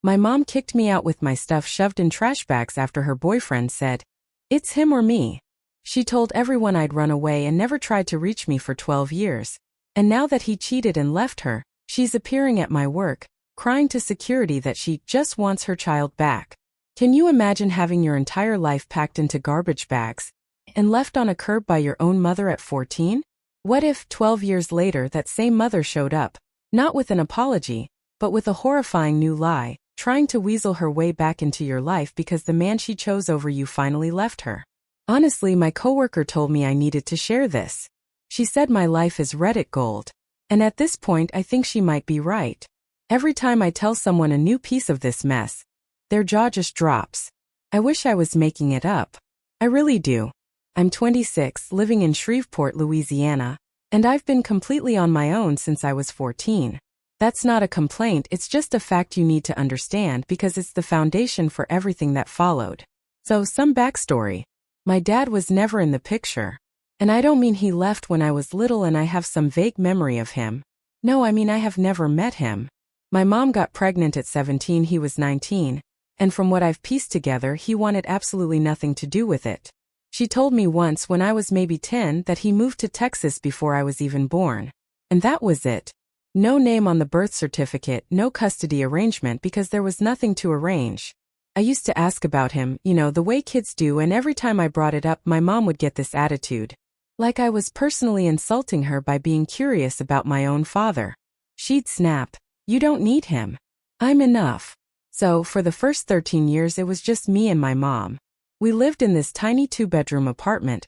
My mom kicked me out with my stuff shoved in trash bags after her boyfriend said, "It's him or me." She told everyone I'd run away and never tried to reach me for 12 years. And now that he cheated and left her, she's appearing at my work, crying to security that she just wants her child back. Can you imagine having your entire life packed into garbage bags and left on a curb by your own mother at 14? What if, 12 years later, that same mother showed up, not with an apology, but with a horrifying new lie, trying to weasel her way back into your life because the man she chose over you finally left her? Honestly, my coworker told me I needed to share this. She said my life is Reddit gold. And at this point, I think she might be right. Every time I tell someone a new piece of this mess, their jaw just drops. I wish I was making it up. I really do. I'm 26, living in Shreveport, Louisiana, and I've been completely on my own since I was 14. That's not a complaint, it's just a fact you need to understand because it's the foundation for everything that followed. So, some backstory. My dad was never in the picture. And I don't mean he left when I was little and I have some vague memory of him. No, I mean I have never met him. My mom got pregnant at 17, he was 19, and from what I've pieced together, he wanted absolutely nothing to do with it. She told me once when I was maybe 10 that he moved to Texas before I was even born. And that was it. No name on the birth certificate, no custody arrangement because there was nothing to arrange. I used to ask about him, the way kids do, and every time I brought it up, my mom would get this attitude. Like I was personally insulting her by being curious about my own father. She'd snap, "You don't need him. I'm enough." So, for the first 13 years it was just me and my mom. We lived in this tiny 2-bedroom apartment,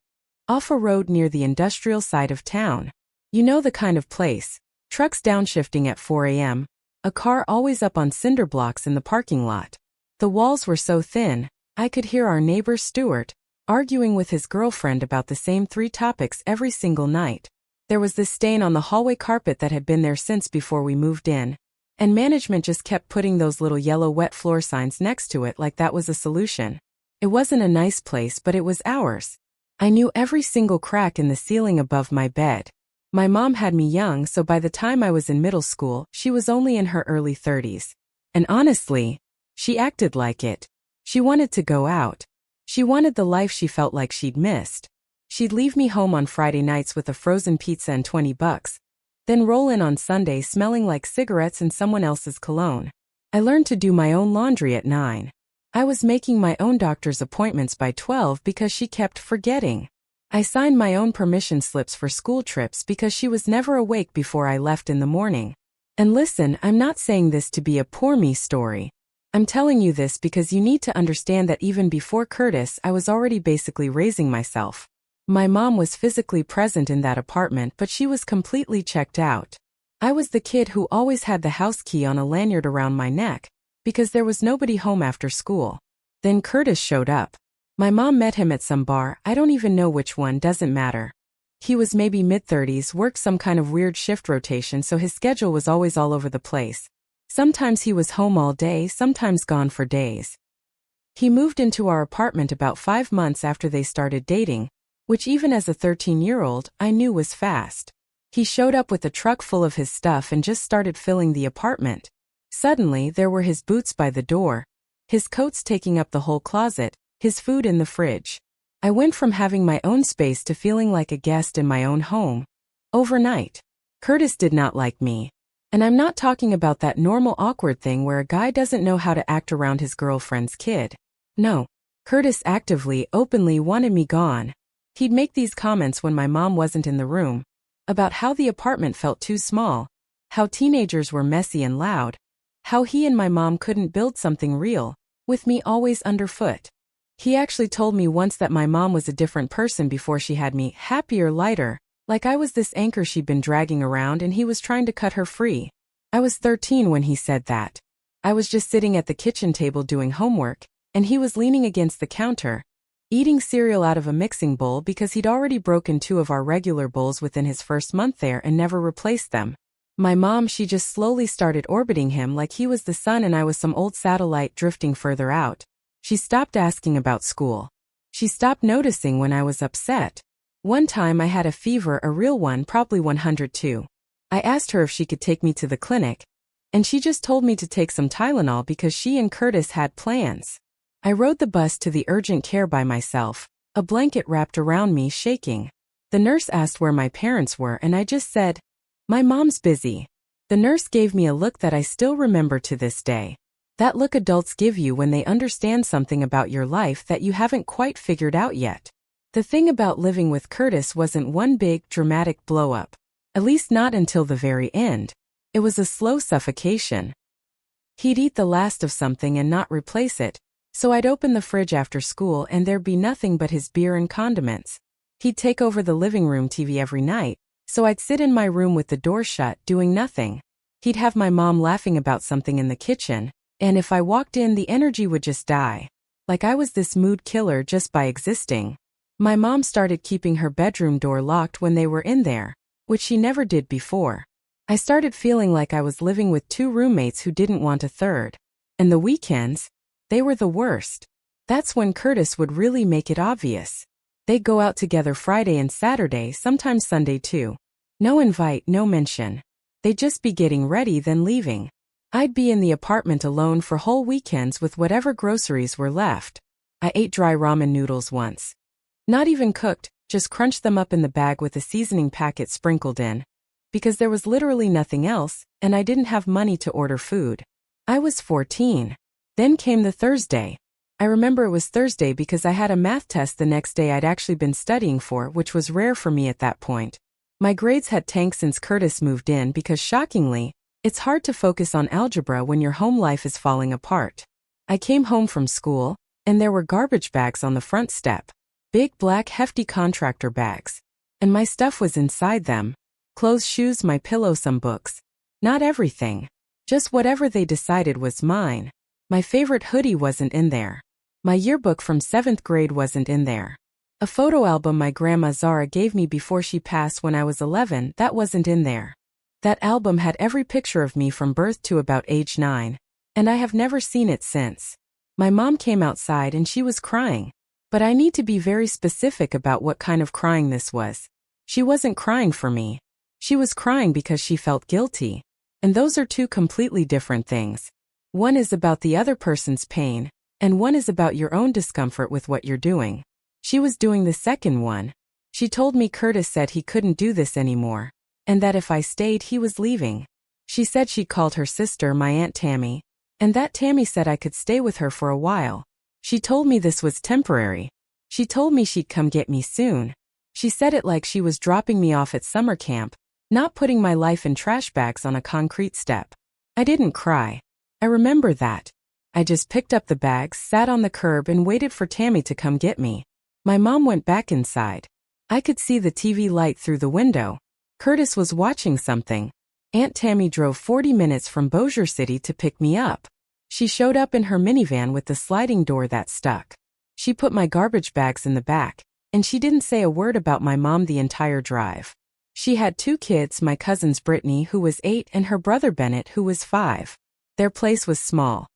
off a road near the industrial side of town. You know the kind of place. Trucks downshifting at 4 a.m., a car always up on cinder blocks in the parking lot. The walls were so thin, I could hear our neighbor Stuart arguing with his girlfriend about the same 3 topics every single night. There was this stain on the hallway carpet that had been there since before we moved in, and management just kept putting those little yellow wet floor signs next to it like that was a solution. It wasn't a nice place, but it was ours. I knew every single crack in the ceiling above my bed. My mom had me young, so by the time I was in middle school, she was only in her early 30s. And honestly, she acted like it. She wanted to go out. She wanted the life she felt like she'd missed. She'd leave me home on Friday nights with a frozen pizza and $20, then roll in on Sunday smelling like cigarettes and someone else's cologne. I learned to do my own laundry at 9. I was making my own doctor's appointments by 12 because she kept forgetting. I signed my own permission slips for school trips because she was never awake before I left in the morning. And listen, I'm not saying this to be a poor me story. I'm telling you this because you need to understand that even before Curtis, I was already basically raising myself. My mom was physically present in that apartment, but she was completely checked out. I was the kid who always had the house key on a lanyard around my neck, because there was nobody home after school. Then Curtis showed up. My mom met him at some bar, I don't even know which one, doesn't matter. He was maybe mid-30s, worked some kind of weird shift rotation, so his schedule was always all over the place. Sometimes he was home all day, sometimes gone for days. He moved into our apartment about 5 months after they started dating, which even as a 13-year-old, I knew was fast. He showed up with a truck full of his stuff and just started filling the apartment. Suddenly, there were his boots by the door, his coats taking up the whole closet, his food in the fridge. I went from having my own space to feeling like a guest in my own home. Overnight. Curtis did not like me. And I'm not talking about that normal awkward thing where a guy doesn't know how to act around his girlfriend's kid. No. Curtis actively, openly wanted me gone. He'd make these comments when my mom wasn't in the room, about how the apartment felt too small, how teenagers were messy and loud, how he and my mom couldn't build something real, with me always underfoot. He actually told me once that my mom was a different person before she had me, happier, lighter, like I was this anchor she'd been dragging around and he was trying to cut her free. I was 13 when he said that. I was just sitting at the kitchen table doing homework, and he was leaning against the counter, eating cereal out of a mixing bowl because he'd already broken 2 of our regular bowls within his first month there and never replaced them. My mom, she just slowly started orbiting him like he was the sun and I was some old satellite drifting further out. She stopped asking about school. She stopped noticing when I was upset. One time I had a fever, a real one, probably 102. I asked her if she could take me to the clinic, and she just told me to take some Tylenol because she and Curtis had plans. I rode the bus to the urgent care by myself, a blanket wrapped around me, shaking. The nurse asked where my parents were and I just said, "My mom's busy." The nurse gave me a look that I still remember to this day. That look adults give you when they understand something about your life that you haven't quite figured out yet. The thing about living with Curtis wasn't one big, dramatic blow-up. At least not until the very end. It was a slow suffocation. He'd eat the last of something and not replace it, so I'd open the fridge after school and there'd be nothing but his beer and condiments. He'd take over the living room TV every night, so I'd sit in my room with the door shut, doing nothing. He'd have my mom laughing about something in the kitchen, and if I walked in, the energy would just die. Like I was this mood killer just by existing. My mom started keeping her bedroom door locked when they were in there, which she never did before. I started feeling like I was living with two roommates who didn't want a third. And the weekends, they were the worst. That's when Curtis would really make it obvious. They'd go out together Friday and Saturday, sometimes Sunday too. No invite, no mention. They'd just be getting ready, then leaving. I'd be in the apartment alone for whole weekends with whatever groceries were left. I ate dry ramen noodles once. Not even cooked, just crunched them up in the bag with a seasoning packet sprinkled in. Because there was literally nothing else, and I didn't have money to order food. I was 14. Then came the Thursday. I remember it was Thursday because I had a math test the next day I'd actually been studying for, which was rare for me at that point. My grades had tanked since Curtis moved in because, shockingly, it's hard to focus on algebra when your home life is falling apart. I came home from school, and there were garbage bags on the front step. Big black hefty contractor bags. And my stuff was inside them. Clothes, shoes, my pillow, some books. Not everything. Just whatever they decided was mine. My favorite hoodie wasn't in there. My yearbook from 7th grade wasn't in there. A photo album my grandma Zara gave me before she passed when I was 11, that wasn't in there. That album had every picture of me from birth to about age 9. And I have never seen it since. My mom came outside and she was crying. But I need to be very specific about what kind of crying this was. She wasn't crying for me. She was crying because she felt guilty. And those are two completely different things. One is about the other person's pain, and one is about your own discomfort with what you're doing. She was doing the second one. She told me Curtis said he couldn't do this anymore, and that if I stayed he was leaving. She said she called her sister, my Aunt Tammy, and that Tammy said I could stay with her for a while. She told me this was temporary. She told me she'd come get me soon. She said it like she was dropping me off at summer camp, not putting my life in trash bags on a concrete step. I didn't cry. I remember that. I just picked up the bags, sat on the curb and waited for Tammy to come get me. My mom went back inside. I could see the TV light through the window. Curtis was watching something. Aunt Tammy drove 40 minutes from Bossier City to pick me up. She showed up in her minivan with the sliding door that stuck. She put my garbage bags in the back, and she didn't say a word about my mom the entire drive. She had 2 kids, my cousins Brittany, who was 8, and her brother Bennett, who was 5. Their place was small.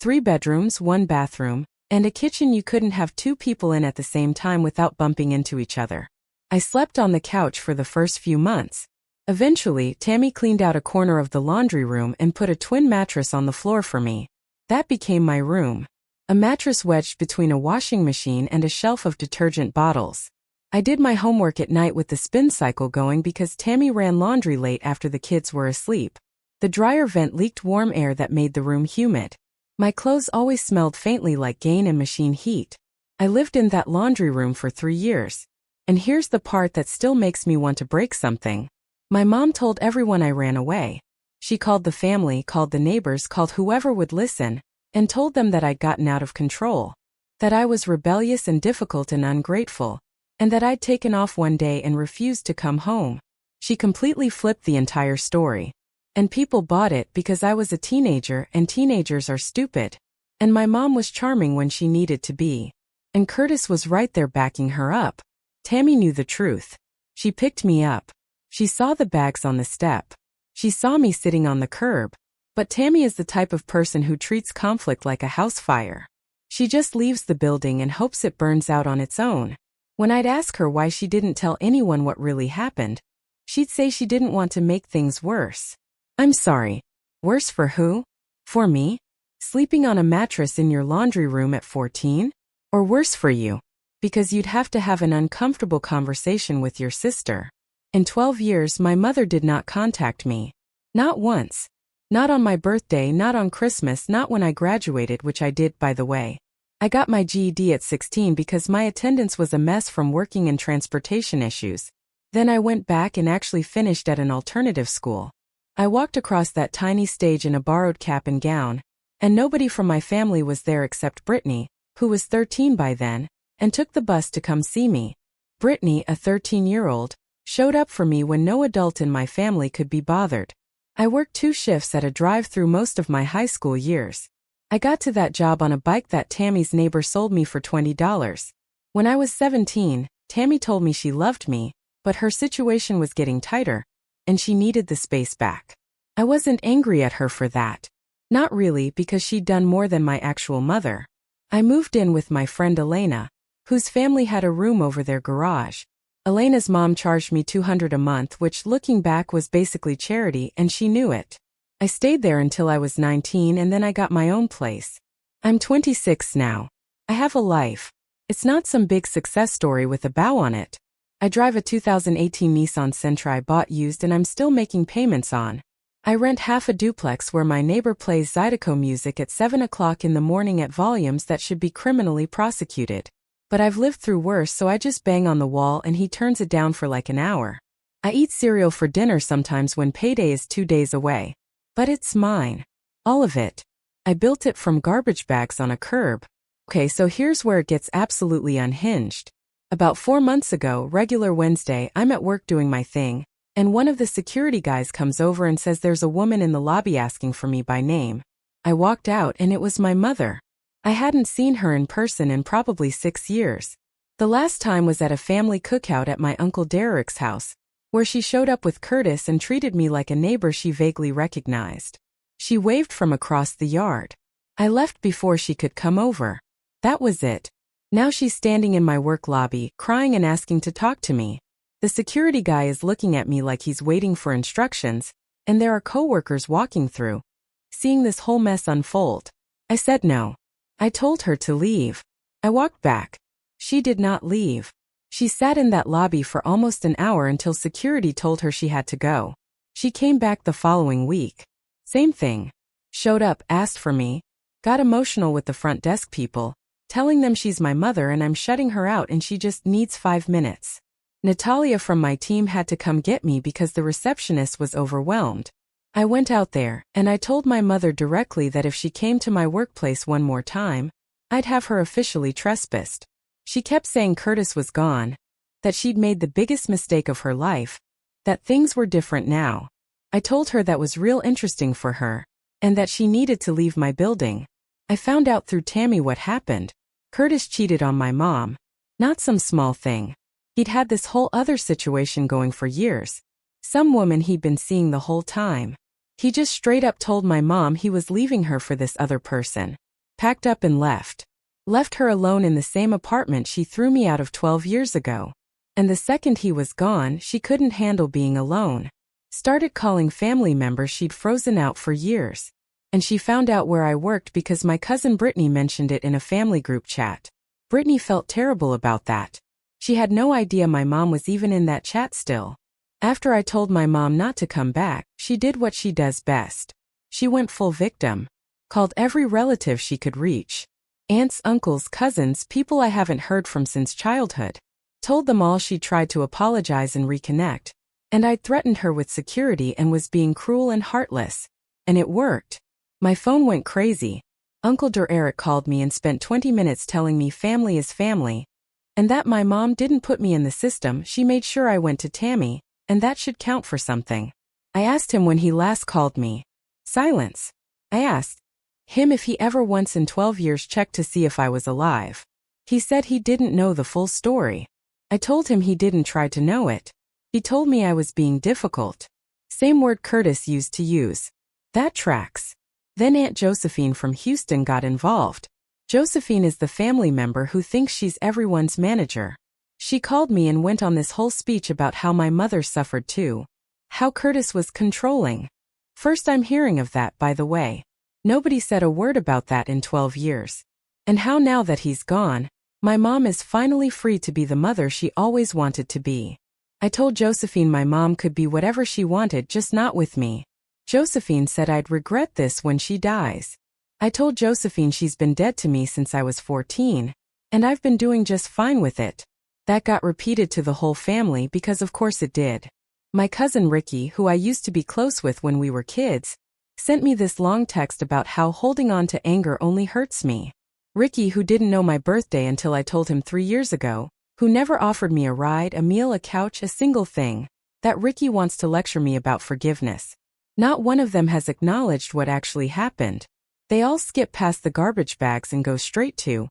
3 bedrooms, 1 bathroom, and a kitchen you couldn't have 2 people in at the same time without bumping into each other. I slept on the couch for the first few months. Eventually, Tammy cleaned out a corner of the laundry room and put a twin mattress on the floor for me. That became my room. A mattress wedged between a washing machine and a shelf of detergent bottles. I did my homework at night with the spin cycle going because Tammy ran laundry late after the kids were asleep. The dryer vent leaked warm air that made the room humid. My clothes always smelled faintly like Gain and machine heat. I lived in that laundry room for 3 years. And here's the part that still makes me want to break something. My mom told everyone I ran away. She called the family, called the neighbors, called whoever would listen, and told them that I'd gotten out of control. That I was rebellious and difficult and ungrateful. And that I'd taken off one day and refused to come home. She completely flipped the entire story. And people bought it because I was a teenager and teenagers are stupid. And my mom was charming when she needed to be. And Curtis was right there backing her up. Tammy knew the truth. She picked me up. She saw the bags on the step. She saw me sitting on the curb. But Tammy is the type of person who treats conflict like a house fire. She just leaves the building and hopes it burns out on its own. When I'd ask her why she didn't tell anyone what really happened, she'd say she didn't want to make things worse. I'm sorry. Worse for who? For me? Sleeping on a mattress in your laundry room at 14? Or worse for you? Because you'd have to have an uncomfortable conversation with your sister. In 12 years, my mother did not contact me. Not once. Not on my birthday, not on Christmas, not when I graduated, which I did, by the way. I got my GED at 16 because my attendance was a mess from working in transportation issues. Then I went back and actually finished at an alternative school. I walked across that tiny stage in a borrowed cap and gown, and nobody from my family was there except Brittany, who was 13 by then, and took the bus to come see me. Brittany, a 13-year-old, showed up for me when no adult in my family could be bothered. I worked 2 shifts at a drive-thru most of my high school years. I got to that job on a bike that Tammy's neighbor sold me for $20. When I was 17, Tammy told me she loved me, but her situation was getting tighter, and she needed the space back. I wasn't angry at her for that. Not really, because she'd done more than my actual mother. I moved in with my friend Elena, whose family had a room over their garage. Elena's mom charged me $200 a month, which looking back was basically charity, and she knew it. I stayed there until I was 19 and then I got my own place. I'm 26 now. I have a life. It's not some big success story with a bow on it. I drive a 2018 Nissan Sentra I bought used and I'm still making payments on. I rent half a duplex where my neighbor plays Zydeco music at 7 o'clock in the morning at volumes that should be criminally prosecuted. But I've lived through worse, so I just bang on the wall and he turns it down for like an hour. I eat cereal for dinner sometimes when payday is 2 days away. But it's mine. All of it. I built it from garbage bags on a curb. Okay, so here's where it gets absolutely unhinged. About 4 months ago, regular Wednesday, I'm at work doing my thing, and one of the security guys comes over and says there's a woman in the lobby asking for me by name. I walked out and it was my mother. I hadn't seen her in person in probably 6 years. The last time was at a family cookout at my Uncle Derek's house, where she showed up with Curtis and treated me like a neighbor she vaguely recognized. She waved from across the yard. I left before she could come over. That was it. Now she's standing in my work lobby, crying and asking to talk to me. The security guy is looking at me like he's waiting for instructions, and there are coworkers walking through, seeing this whole mess unfold. I said no. I told her to leave. I walked back. She did not leave. She sat in that lobby for almost an hour until security told her she had to go. She came back the following week. Same thing. Showed up, asked for me, got emotional with the front desk people, telling them she's my mother and I'm shutting her out and she just needs 5 minutes. Natalia from my team had to come get me because the receptionist was overwhelmed. I went out there, and I told my mother directly that if she came to my workplace one more time, I'd have her officially trespassed. She kept saying Curtis was gone, that she'd made the biggest mistake of her life, that things were different now. I told her that was real interesting for her, and that she needed to leave my building. I found out through Tammy what happened. Curtis cheated on my mom. Not some small thing. He'd had this whole other situation going for years. Some woman he'd been seeing the whole time. He just straight up told my mom he was leaving her for this other person. Packed up and left. Left her alone in the same apartment she threw me out of 12 years ago. And the second he was gone, she couldn't handle being alone. Started calling family members she'd frozen out for years. And she found out where I worked because my cousin Brittany mentioned it in a family group chat. Brittany felt terrible about that. She had no idea my mom was even in that chat still. After I told my mom not to come back, she did what she does best. She went full victim. Called every relative she could reach. Aunts, uncles, cousins, people I haven't heard from since childhood. Told them all she'd tried to apologize and reconnect. And I'd threatened her with security and was being cruel and heartless. And it worked. My phone went crazy. Uncle Eric called me and spent 20 minutes telling me family is family. And that my mom didn't put me in the system, she made sure I went to Tammy. And that should count for something. I asked him when he last called me. Silence. I asked him if he ever once in 12 years checked to see if I was alive. He said he didn't know the full story. I told him he didn't try to know it. He told me I was being difficult. Same word Curtis used to use. That tracks. Then Aunt Josephine from Houston got involved. Josephine is the family member who thinks she's everyone's manager. She called me and went on this whole speech about how my mother suffered too. How Curtis was controlling. First I'm hearing of that, by the way. Nobody said a word about that in 12 years. And how now that he's gone, my mom is finally free to be the mother she always wanted to be. I told Josephine my mom could be whatever she wanted, just not with me. Josephine said I'd regret this when she dies. I told Josephine she's been dead to me since I was 14, and I've been doing just fine with it. That got repeated to the whole family because of course it did. My cousin Ricky, who I used to be close with when we were kids, sent me this long text about how holding on to anger only hurts me. Ricky, who didn't know my birthday until I told him 3 years ago, who never offered me a ride, a meal, a couch, a single thing, that Ricky wants to lecture me about forgiveness. Not one of them has acknowledged what actually happened. They all skip past the garbage bags and go straight to,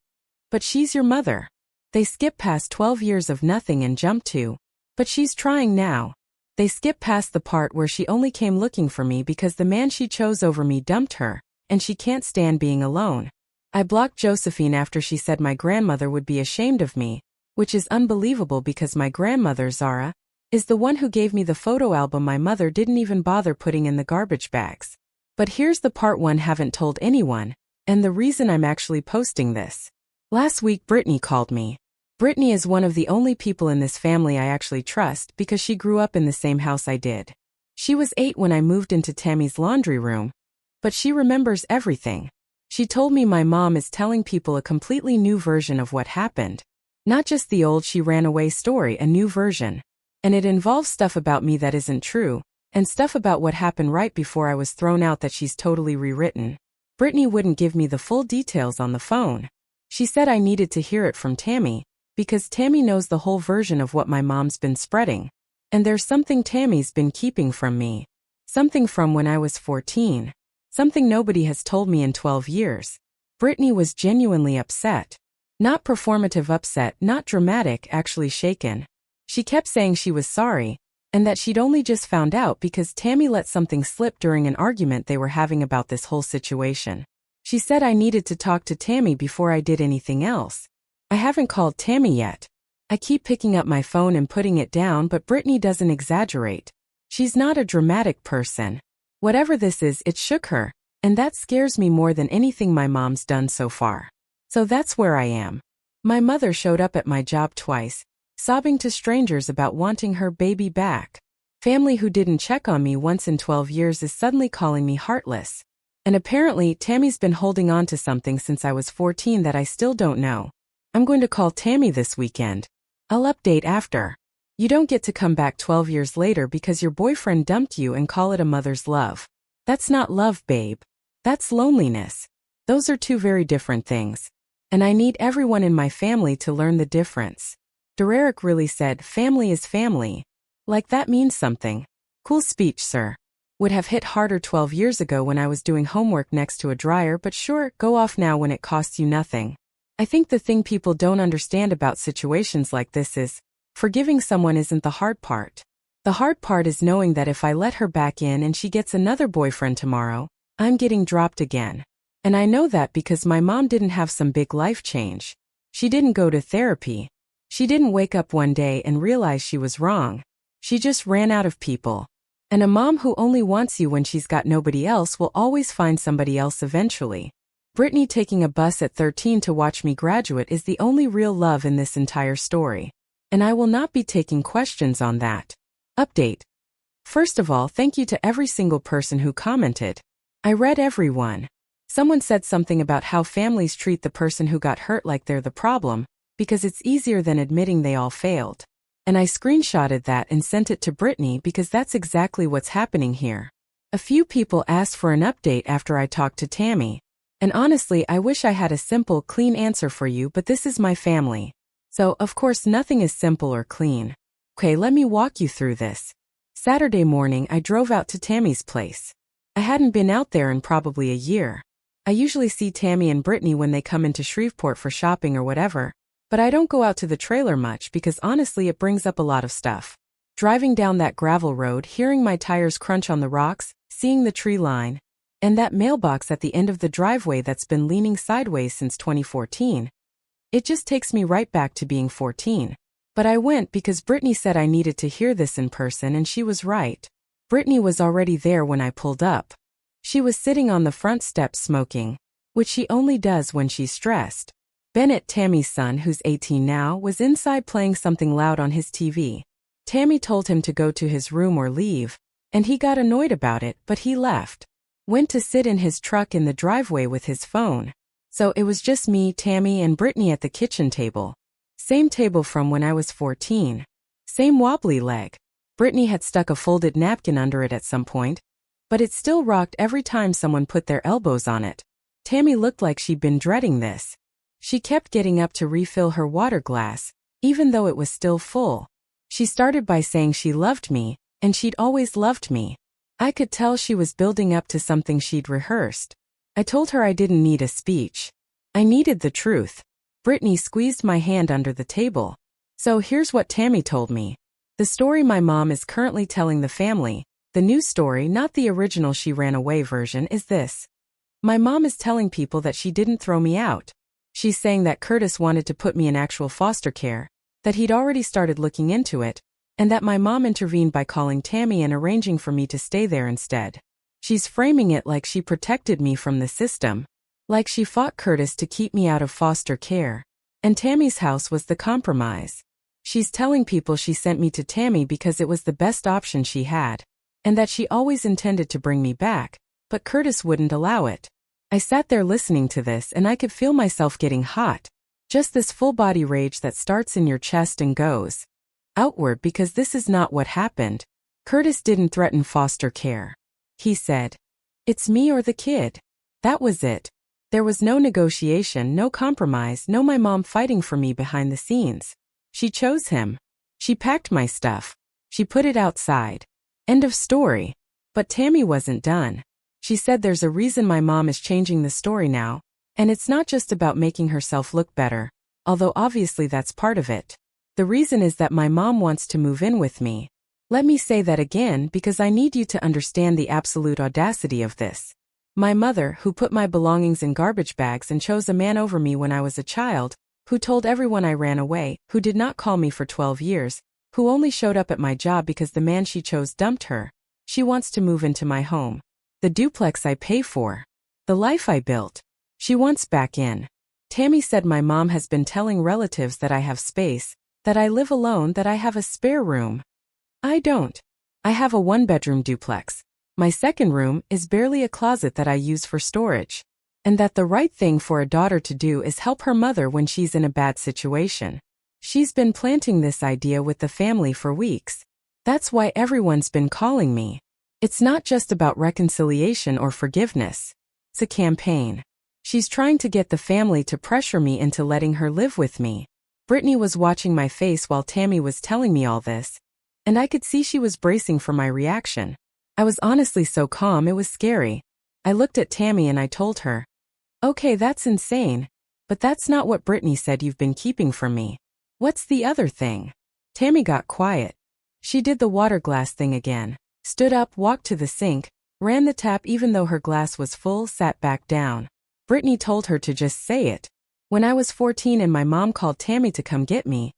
"But she's your mother." They skip past 12 years of nothing and jump to, "But she's trying now." They skip past the part where she only came looking for me because the man she chose over me dumped her, and she can't stand being alone. I blocked Josephine after she said my grandmother would be ashamed of me, which is unbelievable because my grandmother, Zara, is the one who gave me the photo album my mother didn't even bother putting in the garbage bags. But here's the part one haven't told anyone, and the reason I'm actually posting this. Last week Brittany called me. Brittany is one of the only people in this family I actually trust because she grew up in the same house I did. She was 8 when I moved into Tammy's laundry room, but she remembers everything. She told me my mom is telling people a completely new version of what happened. Not just the old she ran away story, a new version. And it involves stuff about me that isn't true, and stuff about what happened right before I was thrown out that she's totally rewritten. Brittany wouldn't give me the full details on the phone. She said I needed to hear it from Tammy, because Tammy knows the whole version of what my mom's been spreading. And there's something Tammy's been keeping from me. Something from when I was 14. Something nobody has told me in 12 years. Brittany was genuinely upset. Not performative upset, not dramatic, actually shaken. She kept saying she was sorry, and that she'd only just found out because Tammy let something slip during an argument they were having about this whole situation. She said I needed to talk to Tammy before I did anything else. I haven't called Tammy yet. I keep picking up my phone and putting it down, but Brittany doesn't exaggerate. She's not a dramatic person. Whatever this is, it shook her, and that scares me more than anything my mom's done so far. So that's where I am. My mother showed up at my job twice, sobbing to strangers about wanting her baby back. Family who didn't check on me once in 12 years is suddenly calling me heartless. And apparently Tammy's been holding on to something since I was 14 that I still don't know. I'm going to call Tammy this weekend. I'll update after. You don't get to come back 12 years later because your boyfriend dumped you and call it a mother's love. That's not love, babe. That's loneliness. Those are two very different things. And I need everyone in my family to learn the difference. Derek really said, family is family. Like that means something. Cool speech, sir. Would have hit harder 12 years ago when I was doing homework next to a dryer, but sure, go off now when it costs you nothing. I think the thing people don't understand about situations like this is, forgiving someone isn't the hard part. The hard part is knowing that if I let her back in and she gets another boyfriend tomorrow, I'm getting dropped again. And I know that because my mom didn't have some big life change. She didn't go to therapy. She didn't wake up one day and realize she was wrong. She just ran out of people. And a mom who only wants you when she's got nobody else will always find somebody else eventually. Brittany taking a bus at 13 to watch me graduate is the only real love in this entire story. And I will not be taking questions on that. Update. First of all, thank you to every single person who commented. I read everyone. Someone said something about how families treat the person who got hurt like they're the problem, because it's easier than admitting they all failed. And I screenshotted that and sent it to Brittany because that's exactly what's happening here. A few people asked for an update after I talked to Tammy. And honestly, I wish I had a simple, clean answer for you, but this is my family. So, of course, nothing is simple or clean. Okay, let me walk you through this. Saturday morning, I drove out to Tammy's place. I hadn't been out there in probably a year. I usually see Tammy and Brittany when they come into Shreveport for shopping or whatever, but I don't go out to the trailer much because honestly it brings up a lot of stuff. Driving down that gravel road, hearing my tires crunch on the rocks, seeing the tree line, and that mailbox at the end of the driveway that's been leaning sideways since 2014. It just takes me right back to being 14. But I went because Brittany said I needed to hear this in person and she was right. Brittany was already there when I pulled up. She was sitting on the front steps smoking, which she only does when she's stressed. Bennett, Tammy's son, who's 18 now, was inside playing something loud on his TV. Tammy told him to go to his room or leave, and he got annoyed about it, but he left. Went to sit in his truck in the driveway with his phone. So it was just me, Tammy, and Brittany at the kitchen table. Same table from when I was 14. Same wobbly leg. Brittany had stuck a folded napkin under it at some point, but it still rocked every time someone put their elbows on it. Tammy looked like she'd been dreading this. She kept getting up to refill her water glass, even though it was still full. She started by saying she loved me, and she'd always loved me. I could tell she was building up to something she'd rehearsed. I told her I didn't need a speech. I needed the truth. Brittany squeezed my hand under the table. So here's what Tammy told me. The story my mom is currently telling the family, the new story, not the original she ran away version, is this. My mom is telling people that she didn't throw me out. She's saying that Curtis wanted to put me in actual foster care, that he'd already started looking into it, and that my mom intervened by calling Tammy and arranging for me to stay there instead. She's framing it like she protected me from the system, like she fought Curtis to keep me out of foster care, and Tammy's house was the compromise. She's telling people she sent me to Tammy because it was the best option she had, and that she always intended to bring me back, but Curtis wouldn't allow it. I sat there listening to this and I could feel myself getting hot. Just this full-body rage that starts in your chest and goes outward because this is not what happened. Curtis didn't threaten foster care. He said, "It's me or the kid." That was it. There was no negotiation, no compromise, no my mom fighting for me behind the scenes. She chose him. She packed my stuff. She put it outside. End of story. But Tammy wasn't done. She said there's a reason my mom is changing the story now, and it's not just about making herself look better, although obviously that's part of it. The reason is that my mom wants to move in with me. Let me say that again because I need you to understand the absolute audacity of this. My mother, who put my belongings in garbage bags and chose a man over me when I was a child, who told everyone I ran away, who did not call me for 12 years, who only showed up at my job because the man she chose dumped her. She wants to move into my home. The duplex I pay for. The life I built. She wants back in. Tammy said my mom has been telling relatives that I have space, that I live alone, that I have a spare room. I don't. I have a one-bedroom duplex. My second room is barely a closet that I use for storage. And that the right thing for a daughter to do is help her mother when she's in a bad situation. She's been planting this idea with the family for weeks. That's why everyone's been calling me. It's not just about reconciliation or forgiveness. It's a campaign. She's trying to get the family to pressure me into letting her live with me. Brittany was watching my face while Tammy was telling me all this, and I could see she was bracing for my reaction. I was honestly so calm it was scary. I looked at Tammy and I told her, "Okay, that's insane, but that's not what Brittany said you've been keeping from me. What's the other thing?" Tammy got quiet. She did the water glass thing again. Stood up, walked to the sink, ran the tap even though her glass was full, sat back down. Brittany told her to just say it. When I was 14 and my mom called Tammy to come get me,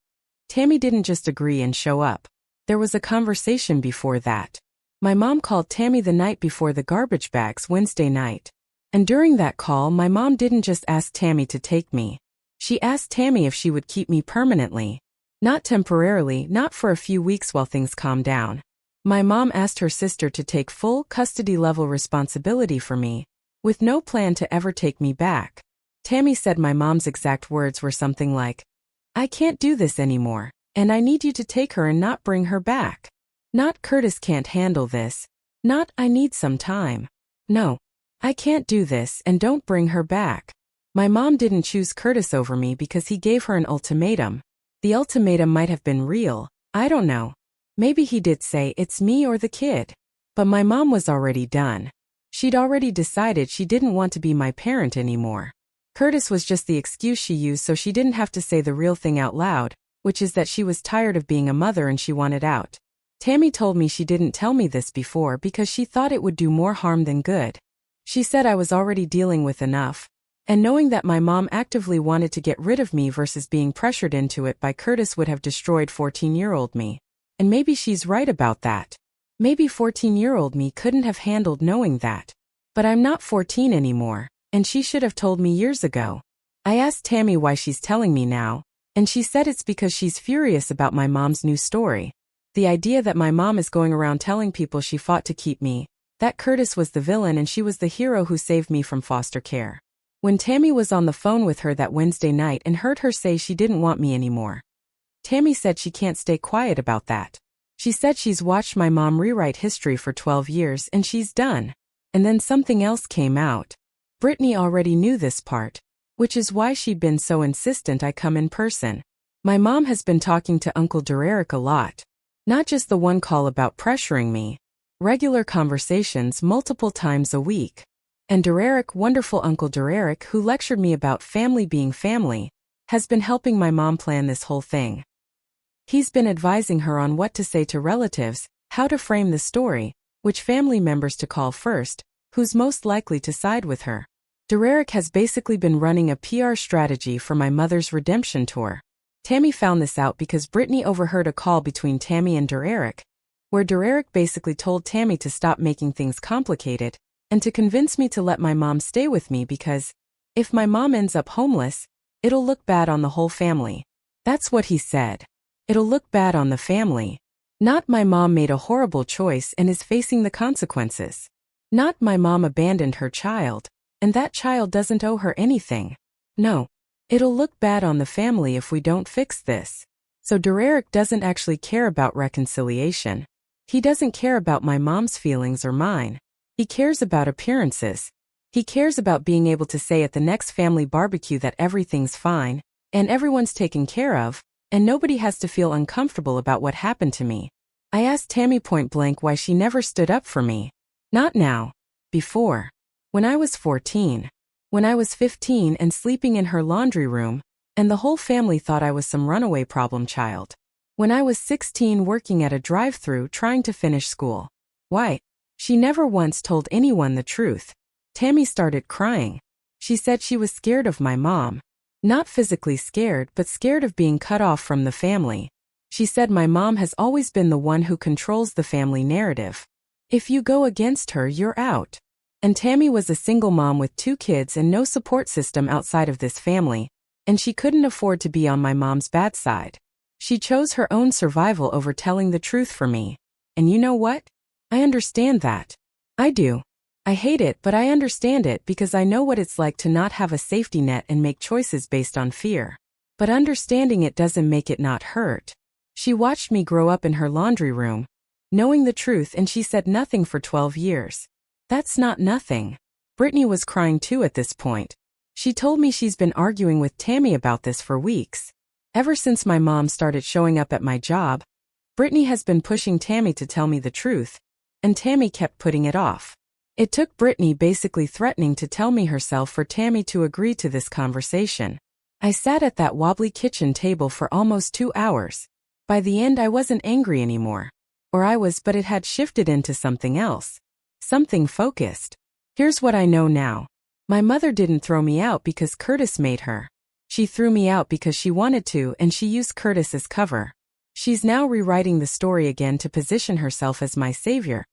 Tammy didn't just agree and show up. There was a conversation before that. My mom called Tammy the night before the garbage bags Wednesday night. And during that call, my mom didn't just ask Tammy to take me. She asked Tammy if she would keep me permanently. Not temporarily, not for a few weeks while things calmed down. My mom asked her sister to take full custody-level responsibility for me, with no plan to ever take me back. Tammy said my mom's exact words were something like, "I can't do this anymore, and I need you to take her and not bring her back." Not Curtis can't handle this. Not I need some time. No. I can't do this and don't bring her back. My mom didn't choose Curtis over me because he gave her an ultimatum. The ultimatum might have been real. I don't know. Maybe he did say it's me or the kid. But my mom was already done. She'd already decided she didn't want to be my parent anymore. Curtis was just the excuse she used so she didn't have to say the real thing out loud, which is that she was tired of being a mother and she wanted out. Tammy told me she didn't tell me this before because she thought it would do more harm than good. She said I was already dealing with enough, and knowing that my mom actively wanted to get rid of me versus being pressured into it by Curtis would have destroyed 14-year-old me. And maybe she's right about that. Maybe 14-year-old me couldn't have handled knowing that. But I'm not 14 anymore, and she should have told me years ago. I asked Tammy why she's telling me now, and she said it's because she's furious about my mom's new story. The idea that my mom is going around telling people she fought to keep me, that Curtis was the villain and she was the hero who saved me from foster care. When Tammy was on the phone with her that Wednesday night and heard her say she didn't want me anymore, Tammy said she can't stay quiet about that. She said she's watched my mom rewrite history for 12 years and she's done. And then something else came out. Brittany already knew this part, which is why she'd been so insistent I come in person. My mom has been talking to Uncle Derek a lot. Not just the one call about pressuring me. Regular conversations multiple times a week. And Derek, wonderful Uncle Derek, who lectured me about family being family, has been helping my mom plan this whole thing. He's been advising her on what to say to relatives, how to frame the story, which family members to call first, who's most likely to side with her. Derek has basically been running a PR strategy for my mother's redemption tour. Tammy found this out because Brittany overheard a call between Tammy and Derek, where Derek basically told Tammy to stop making things complicated, and to convince me to let my mom stay with me because, if my mom ends up homeless, it'll look bad on the whole family. That's what he said. It'll look bad on the family. Not my mom made a horrible choice and is facing the consequences. Not my mom abandoned her child, and that child doesn't owe her anything. No. It'll look bad on the family if we don't fix this. So Derek doesn't actually care about reconciliation. He doesn't care about my mom's feelings or mine. He cares about appearances. He cares about being able to say at the next family barbecue that everything's fine, and everyone's taken care of, and nobody has to feel uncomfortable about what happened to me. I asked Tammy point blank why she never stood up for me. Not now. Before. When I was 14. When I was 15 and sleeping in her laundry room, and the whole family thought I was some runaway problem child. When I was 16 working at a drive-thru trying to finish school. Why? She never once told anyone the truth. Tammy started crying. She said she was scared of my mom. Not physically scared, but scared of being cut off from the family. She said my mom has always been the one who controls the family narrative. If you go against her, you're out. And Tammy was a single mom with 2 kids and no support system outside of this family, and she couldn't afford to be on my mom's bad side. She chose her own survival over telling the truth for me. And you know what? I understand that. I do. I hate it, but I understand it because I know what it's like to not have a safety net and make choices based on fear. But understanding it doesn't make it not hurt. She watched me grow up in her laundry room, knowing the truth, and she said nothing for 12 years. That's not nothing. Brittany was crying too at this point. She told me she's been arguing with Tammy about this for weeks. Ever since my mom started showing up at my job, Brittany has been pushing Tammy to tell me the truth, and Tammy kept putting it off. It took Brittany basically threatening to tell me herself for Tammy to agree to this conversation. I sat at that wobbly kitchen table for almost 2 hours. By the end I wasn't angry anymore. Or I was, but it had shifted into something else. Something focused. Here's what I know now. My mother didn't throw me out because Curtis made her. She threw me out because she wanted to, and she used Curtis as cover. She's now rewriting the story again to position herself as my savior,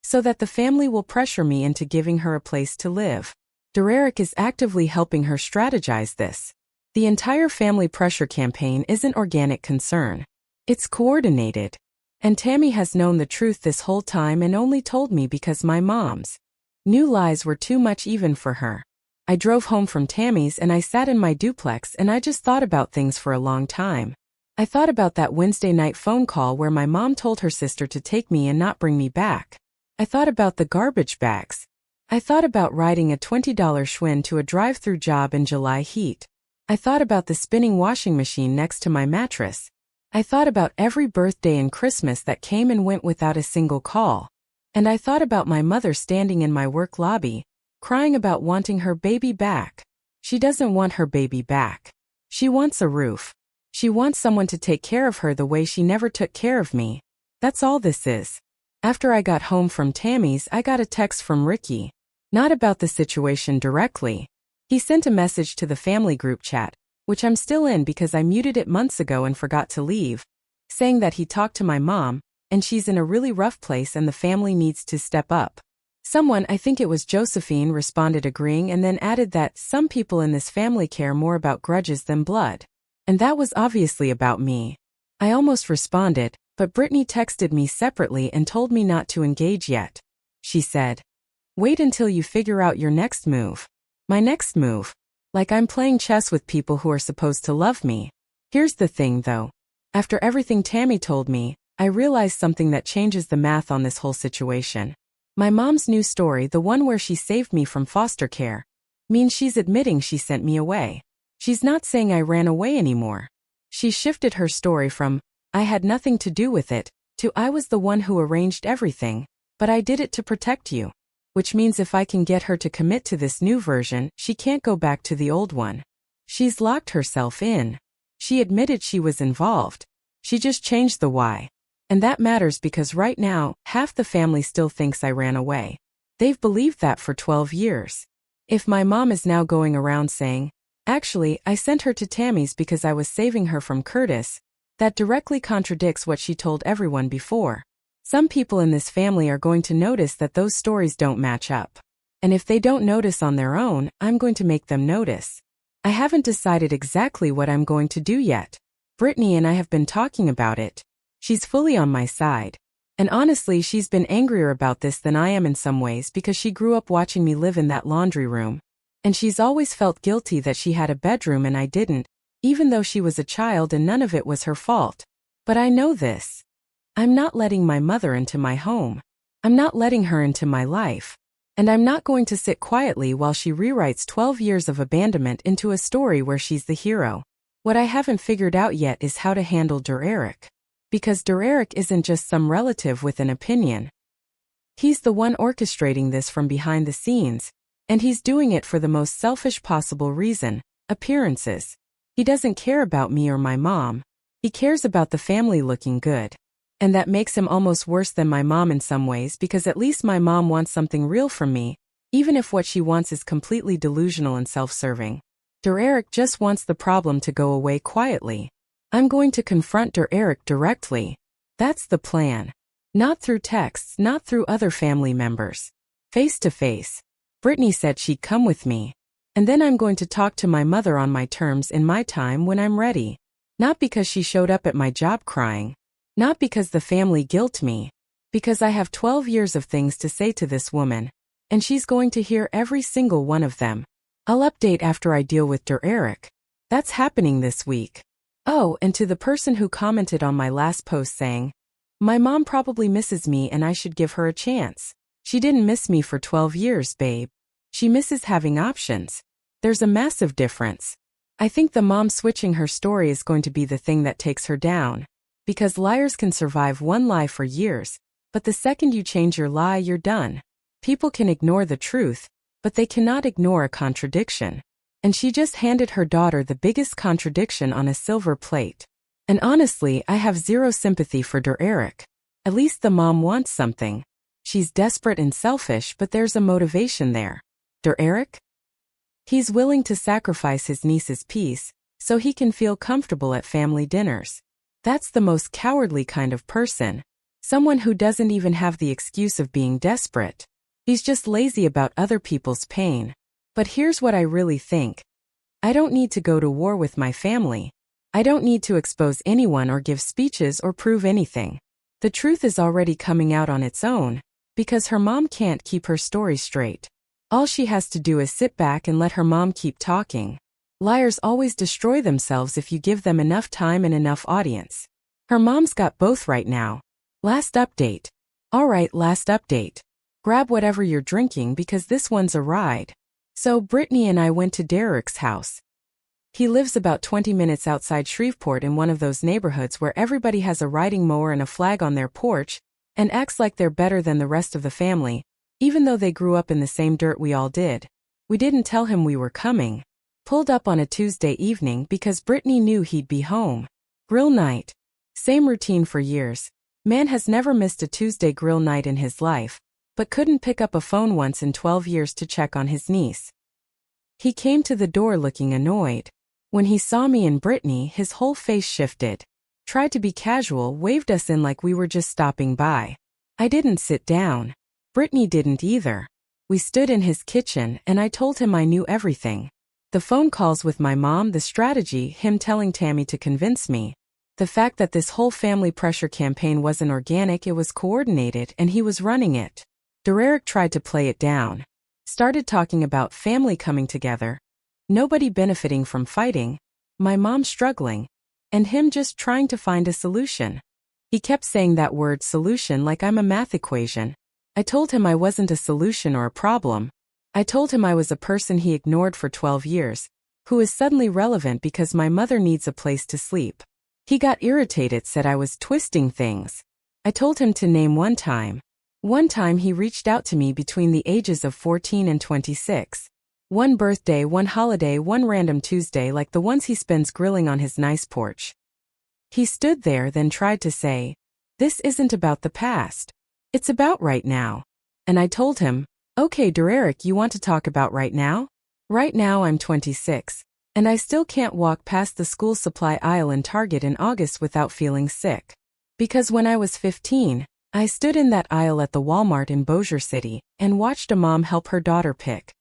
so that the family will pressure me into giving her a place to live. Derek is actively helping her strategize this. The entire family pressure campaign isn't organic concern. It's coordinated. And Tammy has known the truth this whole time and only told me because my mom's new lies were too much even for her. I drove home from Tammy's and I sat in my duplex and I just thought about things for a long time. I thought about that Wednesday night phone call where my mom told her sister to take me and not bring me back. I thought about the garbage bags. I thought about riding a $20 Schwinn to a drive-through job in July heat. I thought about the spinning washing machine next to my mattress. I thought about every birthday and Christmas that came and went without a single call. And I thought about my mother standing in my work lobby, crying about wanting her baby back. She doesn't want her baby back. She wants a roof. She wants someone to take care of her the way she never took care of me. That's all this is. After I got home from Tammy's, I got a text from Ricky. Not about the situation directly. He sent a message to the family group chat, which I'm still in because I muted it months ago and forgot to leave, saying that he talked to my mom, and she's in a really rough place and the family needs to step up. Someone, I think it was Josephine, responded agreeing and then added that some people in this family care more about grudges than blood. And that was obviously about me. I almost responded, but Brittany texted me separately and told me not to engage yet. She said, "Wait until you figure out your next move." My next move? Like I'm playing chess with people who are supposed to love me. Here's the thing though. After everything Tammy told me, I realized something that changes the math on this whole situation. My mom's new story, the one where she saved me from foster care, means she's admitting she sent me away. She's not saying I ran away anymore. She shifted her story from, "I had nothing to do with it," to "I was the one who arranged everything, but I did it to protect you." Which means if I can get her to commit to this new version, she can't go back to the old one. She's locked herself in. She admitted she was involved. She just changed the why. And that matters because right now, half the family still thinks I ran away. They've believed that for 12 years. If my mom is now going around saying, "Actually, I sent her to Tammy's because I was saving her from Curtis," that directly contradicts what she told everyone before. Some people in this family are going to notice that those stories don't match up. And if they don't notice on their own, I'm going to make them notice. I haven't decided exactly what I'm going to do yet. Brittany and I have been talking about it. She's fully on my side. And honestly, she's been angrier about this than I am in some ways because she grew up watching me live in that laundry room. And she's always felt guilty that she had a bedroom and I didn't, even though she was a child and none of it was her fault. But I know this. I'm not letting my mother into my home. I'm not letting her into my life. And I'm not going to sit quietly while she rewrites 12 years of abandonment into a story where she's the hero. What I haven't figured out yet is how to handle Der-Erik. Because Der-Erik isn't just some relative with an opinion. He's the one orchestrating this from behind the scenes, and he's doing it for the most selfish possible reason, appearances. He doesn't care about me or my mom. He cares about the family looking good. And that makes him almost worse than my mom in some ways because at least my mom wants something real from me, even if what she wants is completely delusional and self-serving. Der-Erik just wants the problem to go away quietly. I'm going to confront Der-Erik directly. That's the plan. Not through texts, not through other family members. Face to face. Brittany said she'd come with me. And then I'm going to talk to my mother on my terms in my time when I'm ready. Not because she showed up at my job crying. Not because the family guilt me. Because I have 12 years of things to say to this woman. And she's going to hear every single one of them. I'll update after I deal with Der-Erik. That's happening this week. Oh, and to the person who commented on my last post saying, "My mom probably misses me and I should give her a chance." She didn't miss me for 12 years, babe. She misses having options. There's a massive difference. I think the mom switching her story is going to be the thing that takes her down. Because liars can survive one lie for years, but the second you change your lie, you're done. People can ignore the truth, but they cannot ignore a contradiction. And she just handed her daughter the biggest contradiction on a silver plate. And honestly, I have zero sympathy for Der-Erik. At least the mom wants something. She's desperate and selfish, but there's a motivation there. Der-Erik? He's willing to sacrifice his niece's peace, so he can feel comfortable at family dinners. That's the most cowardly kind of person. Someone who doesn't even have the excuse of being desperate. He's just lazy about other people's pain. But here's what I really think. I don't need to go to war with my family. I don't need to expose anyone or give speeches or prove anything. The truth is already coming out on its own, because her mom can't keep her story straight. All she has to do is sit back and let her mom keep talking. Liars always destroy themselves if you give them enough time and enough audience. Her mom's got both right now. Last update. Alright, last update. Grab whatever you're drinking because this one's a ride. So Brittany and I went to Der-Erik's house. He lives about 20 minutes outside Shreveport in one of those neighborhoods where everybody has a riding mower and a flag on their porch, and acts like they're better than the rest of the family, even though they grew up in the same dirt we all did. We didn't tell him we were coming. Pulled up on a Tuesday evening because Brittany knew he'd be home. Grill night. Same routine for years. Man has never missed a Tuesday grill night in his life, but couldn't pick up a phone once in 12 years to check on his niece. He came to the door looking annoyed. When he saw me and Brittany, his whole face shifted. tried to be casual, waved us in like we were just stopping by. I didn't sit down. Brittany didn't either. We stood in his kitchen and I told him I knew everything. The phone calls with my mom, the strategy, him telling Tammy to convince me. The fact that this whole family pressure campaign wasn't organic, it was coordinated and he was running it. Dererick tried to play it down. Started talking about family coming together. Nobody benefiting from fighting. My mom struggling. And him just trying to find a solution. He kept saying that word solution like I'm a math equation. I told him I wasn't a solution or a problem. I told him I was a person he ignored for 12 years, who is suddenly relevant because my mother needs a place to sleep. He got irritated, said I was twisting things. I told him to name one time. One time he reached out to me between the ages of 14 and 26. One birthday, one holiday, one random Tuesday like the ones he spends grilling on his nice porch. He stood there, then tried to say, "This isn't about the past. It's about right now." And I told him, "Okay, Dererick, you want to talk about right now?" Right now I'm 26. And I still can't walk past the school supply aisle in Target in August without feeling sick. Because when I was 15, I stood in that aisle at the Walmart in Bossier City and watched a mom help her daughter pick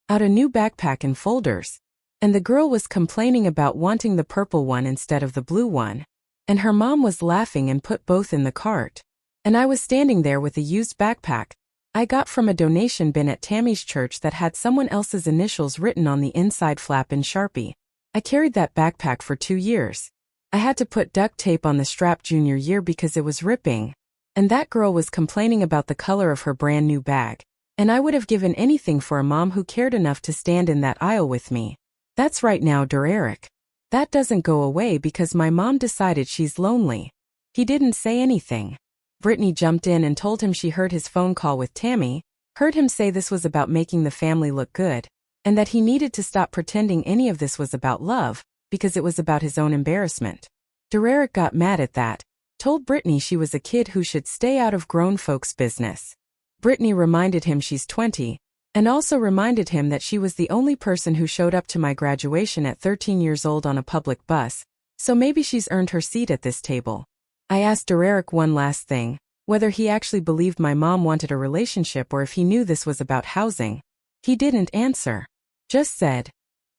out a new backpack and folders. And the girl was complaining about wanting the purple one instead of the blue one. And her mom was laughing and put both in the cart. And I was standing there with a used backpack I got from a donation bin at Tammy's church that had someone else's initials written on the inside flap in Sharpie. I carried that backpack for 2 years. I had to put duct tape on the strap junior year because it was ripping. And that girl was complaining about the color of her brand new bag. And I would have given anything for a mom who cared enough to stand in that aisle with me. That's right now, Dererick. That doesn't go away because my mom decided she's lonely. He didn't say anything. Brittany jumped in and told him she heard his phone call with Tammy, heard him say this was about making the family look good, and that he needed to stop pretending any of this was about love, because it was about his own embarrassment. Dererick got mad at that, told Brittany she was a kid who should stay out of grown folks' business. Brittany reminded him she's 20, and also reminded him that she was the only person who showed up to my graduation at 13 years old on a public bus, so maybe she's earned her seat at this table. I asked Dererick one last thing, whether he actually believed my mom wanted a relationship or if he knew this was about housing. He didn't answer. Just said,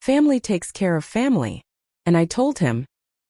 "Family takes care of family." And I told him,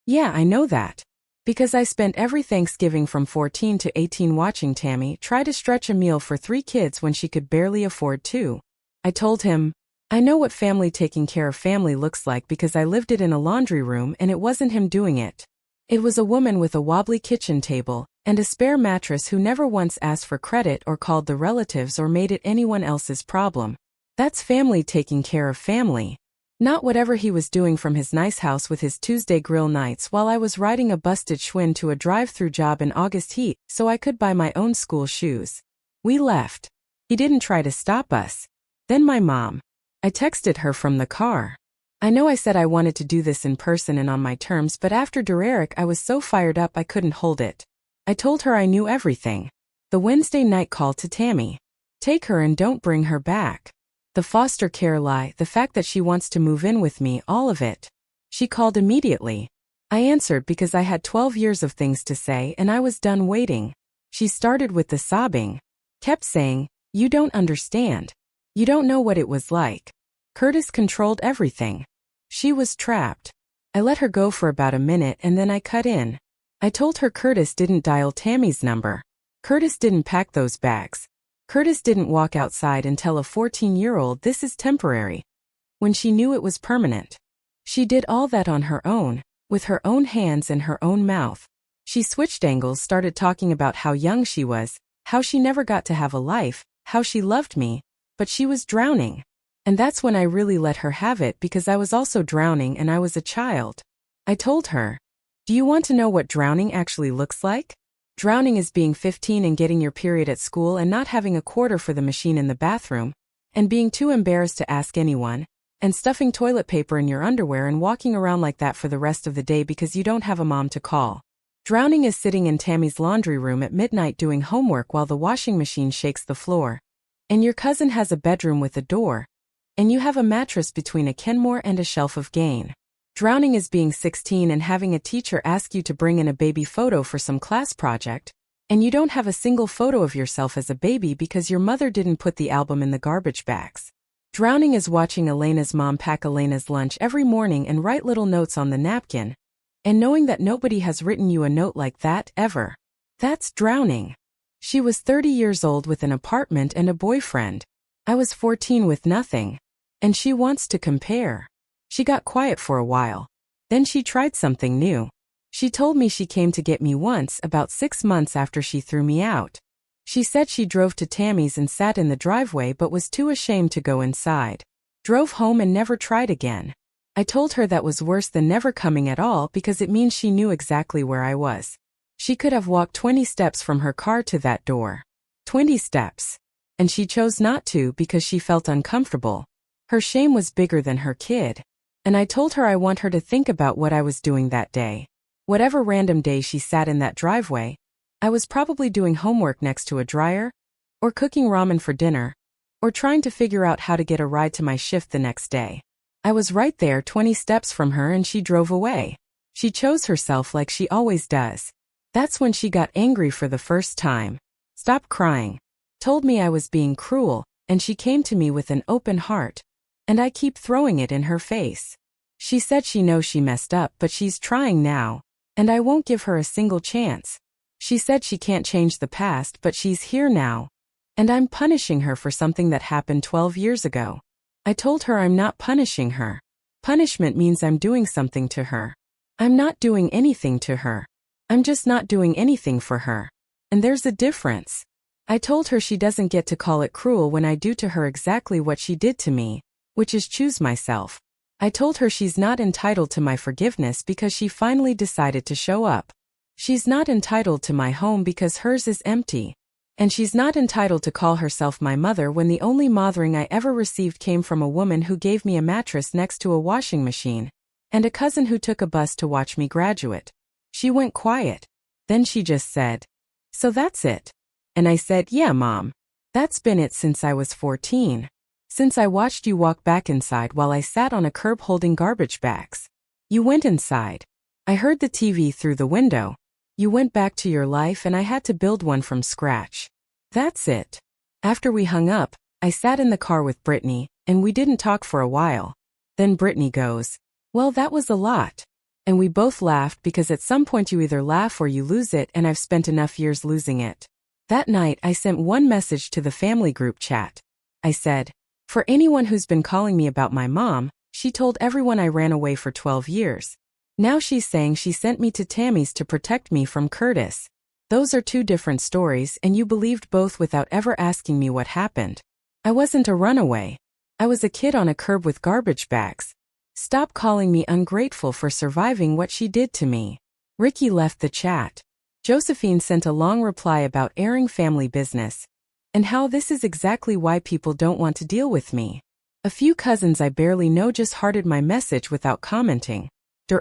"Yeah, I know that. Because I spent every Thanksgiving from 14 to 18 watching Tammy try to stretch a meal for 3 kids when she could barely afford 2. I told him, "I know what family taking care of family looks like because I lived it in a laundry room and it wasn't him doing it. It was a woman with a wobbly kitchen table and a spare mattress who never once asked for credit or called the relatives or made it anyone else's problem. That's family taking care of family. Not whatever he was doing from his nice house with his Tuesday grill nights while I was riding a busted Schwinn to a drive-through job in August heat so I could buy my own school shoes." We left. He didn't try to stop us. Then my mom. I texted her from the car. I know I said I wanted to do this in person and on my terms, but after Dererick I was so fired up I couldn't hold it. I told her I knew everything. The Wednesday night call to Tammy. Take her and don't bring her back. The foster care lie, the fact that she wants to move in with me, all of it. She called immediately. I answered because I had 12 years of things to say and I was done waiting. She started with the sobbing. Kept saying, "You don't understand. You don't know what it was like. Curtis controlled everything." She was trapped. I let her go for about a minute and then I cut in. I told her Curtis didn't dial Tammy's number. Curtis didn't pack those bags. Curtis didn't walk outside and tell a 14-year-old this is temporary, when she knew it was permanent. She did all that on her own, with her own hands and her own mouth. She switched angles, started talking about how young she was, how she never got to have a life, how she loved me, but she was drowning. And that's when I really let her have it because I was also drowning and I was a child. I told her, "Do you want to know what drowning actually looks like? Drowning is being 15 and getting your period at school and not having a quarter for the machine in the bathroom, and being too embarrassed to ask anyone, and stuffing toilet paper in your underwear and walking around like that for the rest of the day because you don't have a mom to call. Drowning is sitting in Tammy's laundry room at midnight doing homework while the washing machine shakes the floor, and your cousin has a bedroom with a door, and you have a mattress between a Kenmore and a shelf of Gain. Drowning is being 16 and having a teacher ask you to bring in a baby photo for some class project, and you don't have a single photo of yourself as a baby because your mother didn't put the album in the garbage bags. Drowning is watching Elena's mom pack Elena's lunch every morning and write little notes on the napkin, and knowing that nobody has written you a note like that, ever. That's drowning. She was 30 years old with an apartment and a boyfriend. I was 14 with nothing. And she wants to compare. She got quiet for a while. Then she tried something new. She told me she came to get me once, about 6 months after she threw me out. She said she drove to Tammy's and sat in the driveway but was too ashamed to go inside. Drove home and never tried again. I told her that was worse than never coming at all because it means she knew exactly where I was. She could have walked 20 steps from her car to that door. 20 steps. And she chose not to because she felt uncomfortable. Her shame was bigger than her kid. And I told her I want her to think about what I was doing that day. Whatever random day she sat in that driveway, I was probably doing homework next to a dryer, or cooking ramen for dinner, or trying to figure out how to get a ride to my shift the next day. I was right there 20 steps from her and she drove away. She chose herself like she always does. That's when she got angry for the first time. Stopped crying. Told me I was being cruel, and she came to me with an open heart. And I keep throwing it in her face. She said she knows she messed up but she's trying now, and I won't give her a single chance. She said she can't change the past but she's here now. And I'm punishing her for something that happened 12 years ago. I told her I'm not punishing her. Punishment means I'm doing something to her. I'm not doing anything to her. I'm just not doing anything for her. And there's a difference. I told her she doesn't get to call it cruel when I do to her exactly what she did to me, which is choose myself. I told her she's not entitled to my forgiveness because she finally decided to show up. She's not entitled to my home because hers is empty. And she's not entitled to call herself my mother when the only mothering I ever received came from a woman who gave me a mattress next to a washing machine, and a cousin who took a bus to watch me graduate. She went quiet. Then she just said, "So that's it?" And I said, "Yeah, Mom. That's been it since I was 14. Since I watched you walk back inside while I sat on a curb holding garbage bags. You went inside. I heard the TV through the window. You went back to your life and I had to build one from scratch. That's it." After we hung up, I sat in the car with Brittany, and we didn't talk for a while. Then Brittany goes, "Well, that was a lot." And we both laughed because at some point you either laugh or you lose it, and I've spent enough years losing it. That night I sent one message to the family group chat. I said, "For anyone who's been calling me about my mom, she told everyone I ran away for 12 years. Now she's saying she sent me to Tammy's to protect me from Curtis. Those are two different stories and you believed both without ever asking me what happened. I wasn't a runaway. I was a kid on a curb with garbage bags. Stop calling me ungrateful for surviving what she did to me." Ricky left the chat. Josephine sent a long reply about airing family business, and how this is exactly why people don't want to deal with me. A few cousins I barely know just hearted my message without commenting.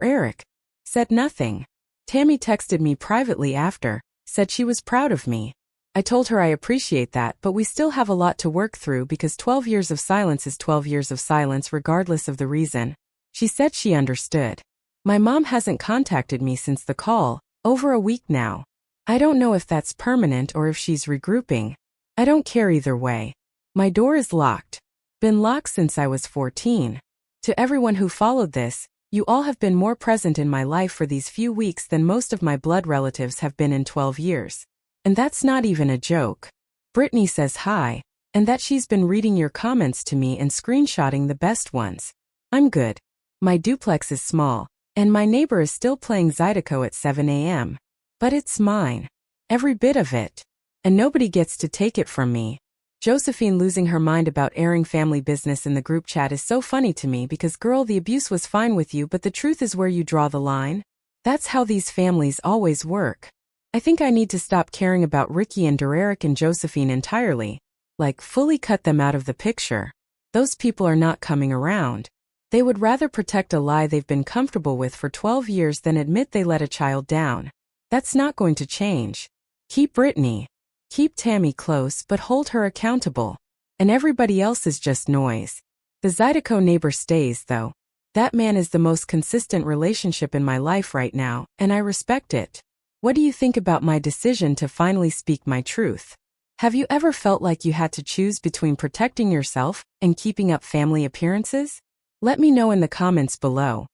Eric said nothing. Tammy texted me privately after, said she was proud of me. I told her I appreciate that, but we still have a lot to work through because 12 years of silence is 12 years of silence regardless of the reason. She said she understood. My mom hasn't contacted me since the call, over a week now. I don't know if that's permanent or if she's regrouping. I don't care either way. My door is locked. Been locked since I was 14. To everyone who followed this, you all have been more present in my life for these few weeks than most of my blood relatives have been in 12 years. And that's not even a joke. Brittany says hi, and that she's been reading your comments to me and screenshotting the best ones. I'm good. My duplex is small, and my neighbor is still playing Zydeco at 7 a.m. But it's mine. Every bit of it. And nobody gets to take it from me. Josephine losing her mind about airing family business in the group chat is so funny to me because girl, the abuse was fine with you, but the truth is where you draw the line. That's how these families always work. I think I need to stop caring about Ricky and Derek and Josephine entirely. Like, fully cut them out of the picture. Those people are not coming around. They would rather protect a lie they've been comfortable with for 12 years than admit they let a child down. That's not going to change. Keep Brittany. Keep Tammy close but hold her accountable. And everybody else is just noise. The Zydeco neighbor stays though. That man is the most consistent relationship in my life right now, and I respect it. What do you think about my decision to finally speak my truth? Have you ever felt like you had to choose between protecting yourself and keeping up family appearances? Let me know in the comments below.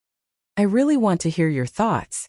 I really want to hear your thoughts.